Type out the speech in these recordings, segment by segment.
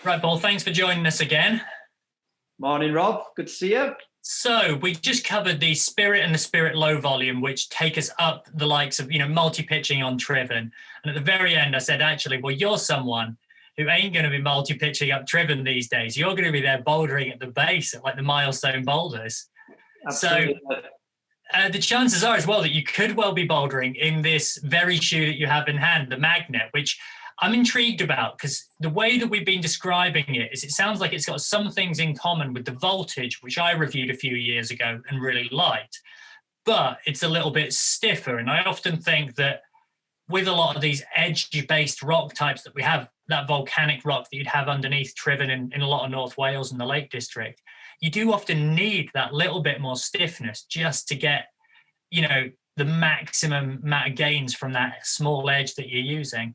Right, Paul, thanks for joining us again. Morning, Rob. Good to see you. So we just covered the Spirit and the Spirit low volume, which take us up the likes of, multi-pitching on Triven. And at the very end, I said, actually, well, you're someone who ain't going to be multi-pitching up Triven these days. You're going to be there bouldering at the base at like the milestone boulders. Absolutely. So the chances are as well that you could well be bouldering in this very shoe that you have in hand, the Magnet, which I'm intrigued about because the way that we've been describing it is it sounds like it's got some things in common with the Voltage, which I reviewed a few years ago and really liked, but it's a little bit stiffer. And I often think that with a lot of these edge-based rock types that we have, that volcanic rock that you'd have underneath Triven in a lot of North Wales and the Lake District, you do often need that little bit more stiffness just to get, the maximum amount of gains from that small edge that you're using.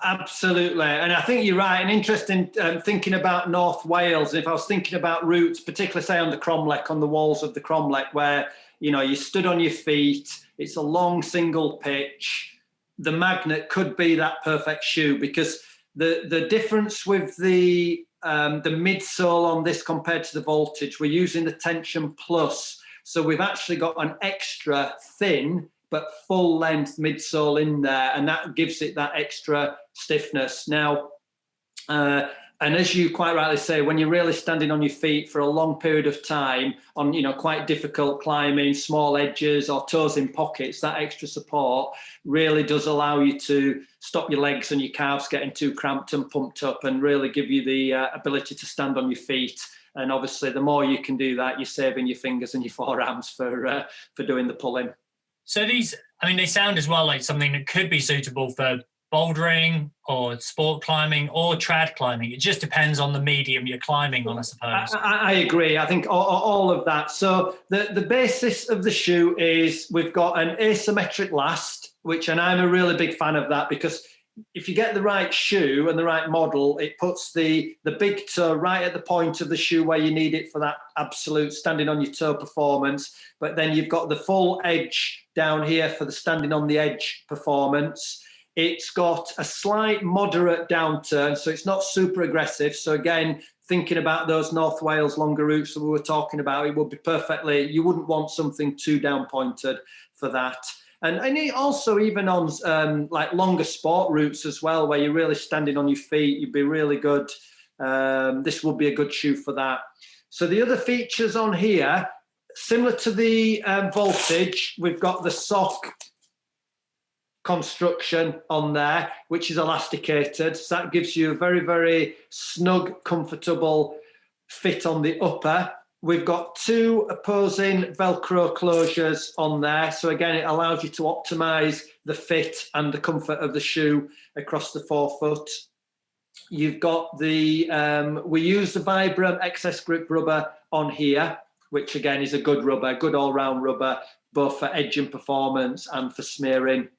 Absolutely. And I think you're right. And interesting thinking about North Wales, if I was thinking about routes, particularly say on the Cromlech, on the walls of the Cromlech, where, you stood on your feet, it's a long single pitch, the Magnet could be that perfect shoe because the difference with the midsole on this compared to the Voltage, we're using the Tension Plus. So we've actually got an extra thin but full length midsole in there, and that gives it that extra stiffness. Now, and as you quite rightly say, when you're really standing on your feet for a long period of time on, quite difficult climbing, small edges or toes in pockets, that extra support really does allow you to stop your legs and your calves getting too cramped and pumped up and really give you the ability to stand on your feet. And obviously, the more you can do that, you're saving your fingers and your forearms for doing the pulling. So these, they sound as well like something that could be suitable for bouldering or sport climbing or trad climbing. It just depends on the medium you're climbing on, I suppose. I agree. I think all of that. So the basis of the shoe is we've got an asymmetric last, and I'm a really big fan of that because if you get the right shoe and the right model, it puts the big toe right at the point of the shoe where you need it for that absolute standing on your toe performance. But then you've got the full edge down here for the standing on the edge performance. It's got a slight moderate downturn, so it's not super aggressive. So again, thinking about those North Wales longer routes that we were talking about, it would be perfectly, you wouldn't want something too down pointed for that. And also even on like longer sport routes as well, where you're really standing on your feet, you'd be really good. This would be a good shoe for that. So the other features on here, similar to the Voltage, we've got the sock construction on there, which is elasticated. So that gives you a very, very snug, comfortable fit on the upper. We've got two opposing Velcro closures on there. So again, it allows you to optimize the fit and the comfort of the shoe across the forefoot. You've got we use the Vibram excess grip rubber on here, which again is a good rubber, good all-round rubber, both for edging performance and for smearing.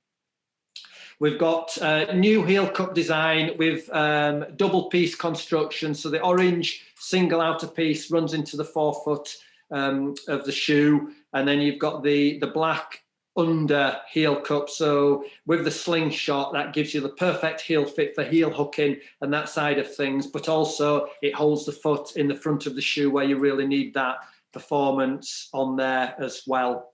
We've got a new heel cup design with double piece construction. So the orange single outer piece runs into the forefoot of the shoe. And then you've got the black under heel cup. So with the slingshot, that gives you the perfect heel fit for heel hooking and that side of things. But also it holds the foot in the front of the shoe where you really need that performance on there as well.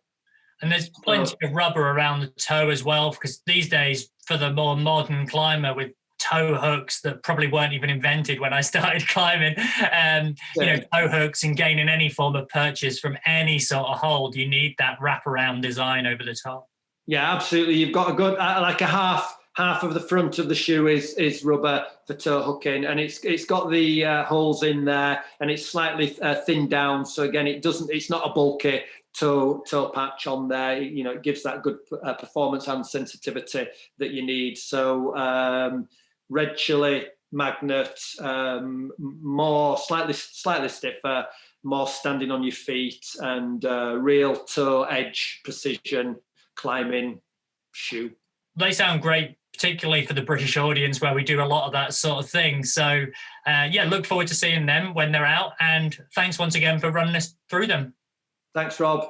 And there's plenty of rubber around the toe as well, because these days, for the more modern climber with toe hooks that probably weren't even invented when I started climbing, toe hooks and gaining any form of purchase from any sort of hold, you need that wraparound design over the top. Yeah, absolutely. You've got a good, like a half of the front of the shoe is rubber for toe hooking, and it's got the holes in there, and it's slightly thinned down. So again, it's not a bulky toe patch on there. It gives that good performance and sensitivity that you need. So Red Chili Magnet, more slightly stiffer, more standing on your feet, and real toe edge precision climbing shoe. They sound great, particularly for the British audience where we do a lot of that sort of thing. So look forward to seeing them when they're out, and thanks once again for running us through them. Thanks, Rob.